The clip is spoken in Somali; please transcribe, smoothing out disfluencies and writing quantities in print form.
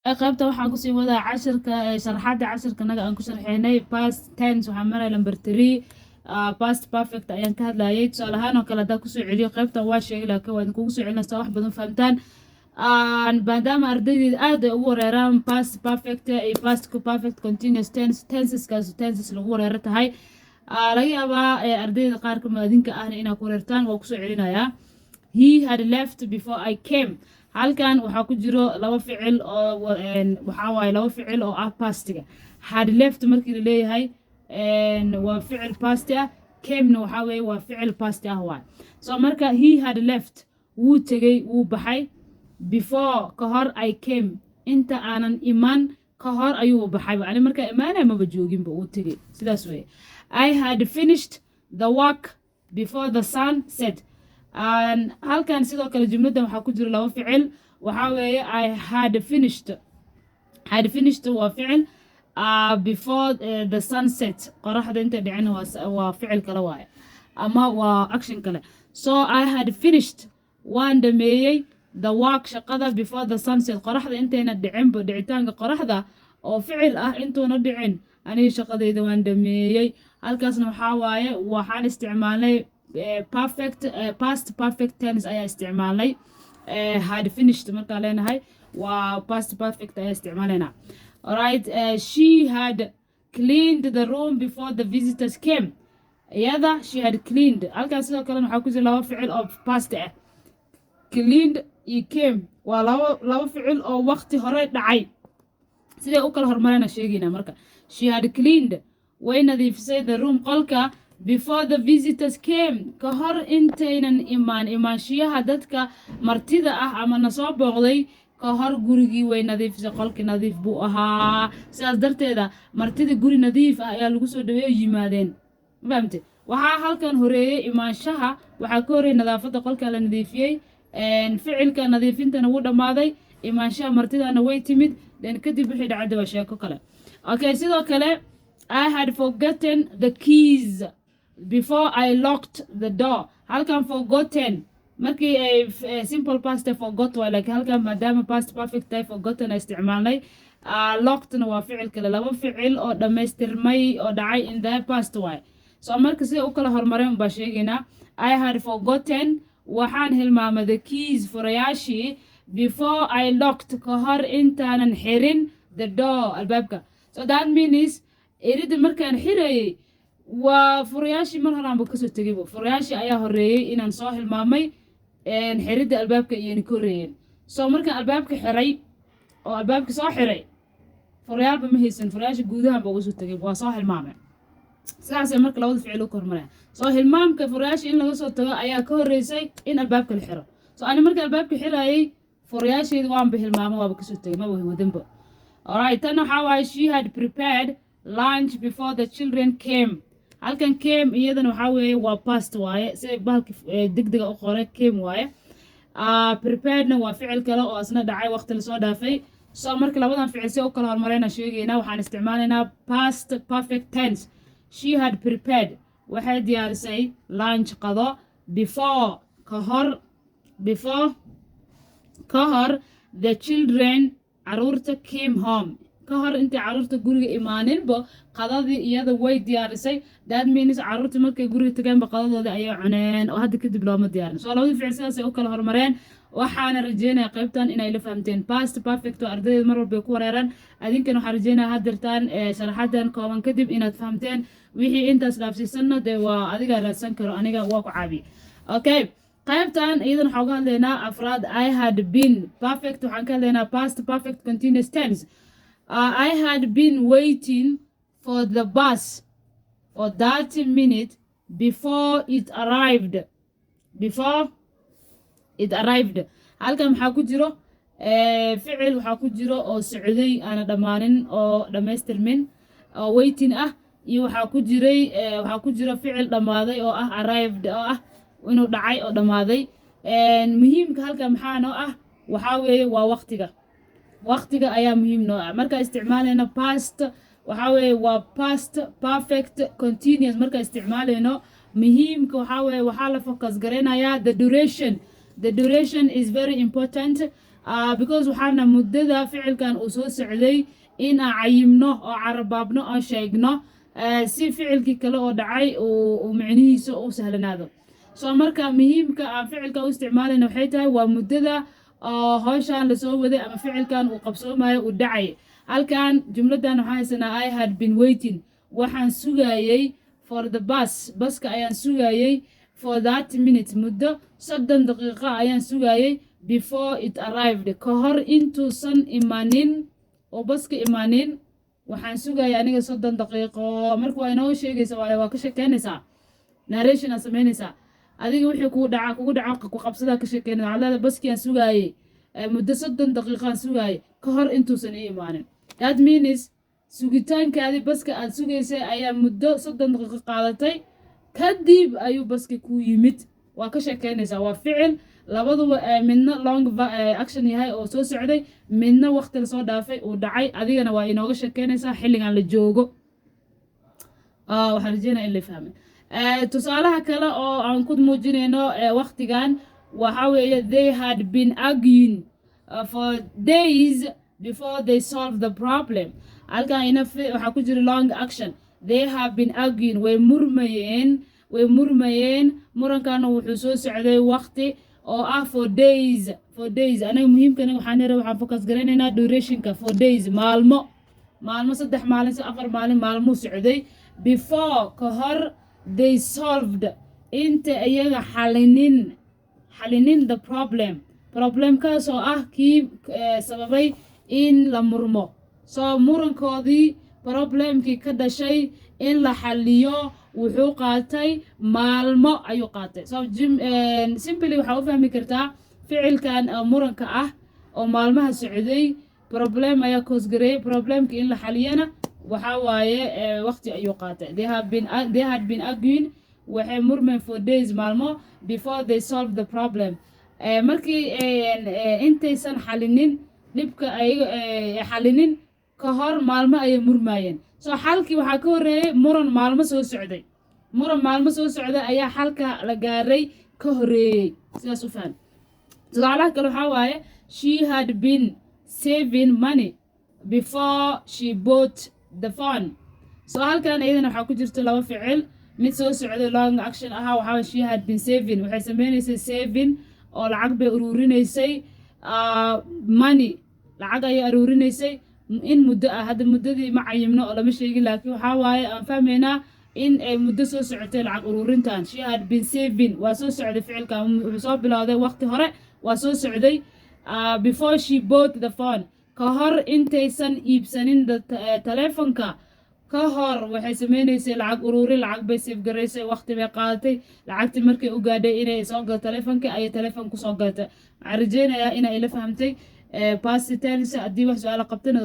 qaybta waxaan kusii wadaa cashirka sharaxaada cashirka naga aan ku sharxeynay past tense waxaan maray number 3 past perfect ayaan ka hadlayay tusaale ahaan oo kale hadaa kusoo celiyo qaybtan waa sheegay laakiin waa idinkugu soo celinaysaa wax badan fahamtaan maadaama ardaydeeda aad ay ugu wareeraan past perfect iyo past perfect continuous tenses lagu wareero tahay laga yaabaa ardayda qaar ka maadinka ahna inaad ku wareertaan waa kusoo celinayaa he had left before I came halkan waxaa ku jiro laba ficil oo waxaa waaye laba ficil oo ah pastiga had left markii la leeyahay waa ficil pasti ah camena waxaa weeye waa ficil pasti ah waay so marka he had left wuu tegey wuu baxay before ka hor I came inta aanan iman ka hor ayuu baxay ani markaa imaanay maba jooginba uu tegey sidaas weeye I had finished the work before the sun set halkan sidoo kale jumladan waxaa ku jira laba ficil waxaa weeye I had finished waa ficil before the sunset qoraxda inta dhicin waa ficil kale waaye ama waa action kale so I had finished waan dhameeyey the work shaqada before the sunset qoraxda intayna dhicinba dhicitaanka qoraxda oo ficil ah intuuna dhicin aniga shaqadayda waan dhameeyey halkaasna waxaa waaye waxaan isticmaalnay past perfect tense ayaa isticmaalnay had finished markaa leenahay waa past perfect ayaa isticmaalayna alright she had cleaned the room before the visitors came iyada she had cleaned halkaas sidoo kalena waxaa ku jira laba ficil oo past ah cleaned iyo came waa laba ficil oo waqti hore dhacay siday u kala hormarayna sheegayna marka she had cleaned way nadiifisay the room qolka before the visitors came ka hor intaynan imaanshiyaha dadka martida ah ama na soo booqday ka hor gurigii way nadiifisay qolkii nadiif buu ahaa sidaas darteeda martida guri nadiif ah ayaa lagu soo dhaweeyo yimaadeen fahamte waxaa halkan horeeyey imaanshaha waxaa ka horeeyey nadaafadda qolka la nadiifiyey ficilka nadiifintana wuu dhammaaday imaanshaha martidana way timid then kadib wixii dhacday waa sheeko kale okay sidoo kale I had forgotten the keys before I locked the door halkan forgotten markii ay simple past forgot waa laakiin halkan maadaama past perfect ay forgotten ay isticmaalnay lockedna waa ficil kale laba ficil oo dhammaystirmay oo dhacay in the past way so marka sida u kala hormareen baa sheegaynaa I had forgotten waxaan hilmaamay the keys furayaashii before I locked ka hor intaanan xirin the door albaabka so that means erida markaan xirayay waa furayaashii mar horaanba kasoo tegayba furayaashii ayaa horeeyey inaan soo hilmaamay xiridda albaabka iyona ka horeeyeen so markaan albaabka xiray oo albaabka soo xiray furayaalba ma haysan furayaashii guudahanba uga soo tegay waa soo hilmaamay sidaasay marka labada ficil u kormareen soo hilmaamka furayaashii in laga soo tago ayaa ka horeysay in albaabka la xiro so ani marka albaabka xirayay furayaasheeda waanba hilmaamo waaba kasoo tegay maba wadanba alright tan waxaa waaye she had prepared lunch before the children came halkan came iyadana waxaa weeye waa past waaye siday bahalka degdega u qoray came waaye preparedna waa ficil kale oo asna dhacay waqti lasoo dhaafay so marka labadan ficil si u kala hormareyna sheegaynaa waxaan isticmaalaynaa past perfect tense she had prepared waxay diyaarisay lunch qado before ka hor the children caruurta came home ka hor intay caruurta guriga imaaninba qadadii iyada way diyaarisay that means caruurta markay guriga tageenba qadadoodii ayay cuneen oo hadda kadib looma diyaarin soo labadii ficil sidaasay u kala hormareen waxaana rajeynaya qaybtan inay la fahamteen past perfect oo ardayda mar walba ku wareeraan adinkan waxaan rajeynaya haddeertaan sharaxadan kooban kadib inaad fahamteen wixii intaas dhaafsiisanna dee waa adiga raadsan karo aniga waa ku caabiye okay qaybtan iyadan waxaan uga hadlaynaa afraad I had been perfect waxaan ka hadlaynaa past perfect continuous tense I had been waiting for the bus for 30 minutes before it arrived halkan maxaa ku jiro ficil waxaa ku jiro oo socday aana dhammaanin oo dhammaystirmin oo waiting ah iyo waxaa ku jiro ficil dhammaaday oo ah arrived oo ah inuu dhacay oo dhammaaday muhiimka halkan maxaa noo ah waxaa weeye waa waqtiga ayaa muhiim noo ah markaa isticmaalayno past waxaa weeye waa past perfect continuous markaa isticmaalayno muhiimka waxaa weeye waxaa la focus garaynayaa the duration is very important because waxaana muddada ficilkan uu soo socday in aan cayimno oo carabaabno oo sheegno si ficilkii kale oo dhacay uu micnihiisa u sahlanaado soo marka muhiimka aan ficilka u isticmaalayna waxay tahay waa muddada hawshaan lasoo waday ama ficilkan uu qabsoomayo uu dhacay halkan jumladan waxaan haysanaa I had been waiting waxaan sugayay for the baska ayaan sugayay for 30 minutes muddo 30 daqiiqo ayaan sugayay before it arrived ka hor intuusan imaanin oo baska imaanin waxaan sugayay aniga 30 daqiiqo marka waa inoo sheegaysa waa ka sheekeynaysaa narration aan samaynaysaa adiga wixii kugu dhaca ku qabsada ka sheekeynaysa calaada baski aan sugayay muddo 30 daqiiqo aan sugayay ka hor intuusan imaanin that means sugitaankaadi baska aad sugaysay ayaa muddo 30 daqiiqo qaadatay kadib ayuu baski ku yimid waa ka sheekeynaysaa waa ficil labaduba midna long action yahay oo soo socday midna waqti la soo dhaafay uu dhacay adigana waa inooga sheekeynaysaa xilligan la joogo waxaan rajeynayaa in la fahmay tusaalaha kale oo aan ku muujinayno waqtigan waxa weeye they had been arguing for days before they solved the problem halkan waxaa ku jira long action they have been arguing way murmayeen murankana wuxuu soo socday waqti oo ah for days anaga muhiimkana waxaan focus garaynaynaa durationka for days maalmo 3 maalin 4 maalin maalmuu socday before ka hor they solved inta iyaga xalinin the problemkaas oo ah kii sababay in la murmo soo murankoodii problemkii ka dhashay in la xaliyo wuxuu qaatay maalmo ayuu qaatay so simply waxaa u fahmi kartaa ficilkan muranka ah oo maalmaha socday problem ayaa koosgareeyay problemkii in la xaliyana waxaa waaye waqti ayuu qaatay they had been arguing waxay murmeen for days maalmo before they solved the problem markii intaysan xalinin dhibka ay xalinin ka hor maalmo ayay murmaayeen soo xalkii waxaa ka horeeyay muran maalmo soo socday ayaa xalka la gaaray ka horeeyay sidaas u faham tusaalaha kale waxaa waaye she had been saving money before she bought the phone so halkan iyadana waxaa ku jirta laba ficil mid soo socday long action ahaa waxaa she had been saving waxay sameynaysay saving oo lacag bay ururinaysay money lacag ayay ururinaysay in muddo ah hadda muddadii ma cayimno oo lama sheegin laakiin waxaa waaye aan fahmaynaa in ay muddo soo socotay lacag ururintan she had been saving waa soo socday ficilkan wuxuu soo bilowday waqti hore waa soo socday before she bought the phone ka hor intaysan iibsanin telefonka ka hor waxay sameynaysay lacag ururi lacag bay safgaraysay waqti bay qaadatay lacagtii markay u gaadhay inay soo gal telefonka ayay telefon ku soo galtay waxaan rajeynayaa inay ila fahamtay past tense haddii wax su'aalo qabtana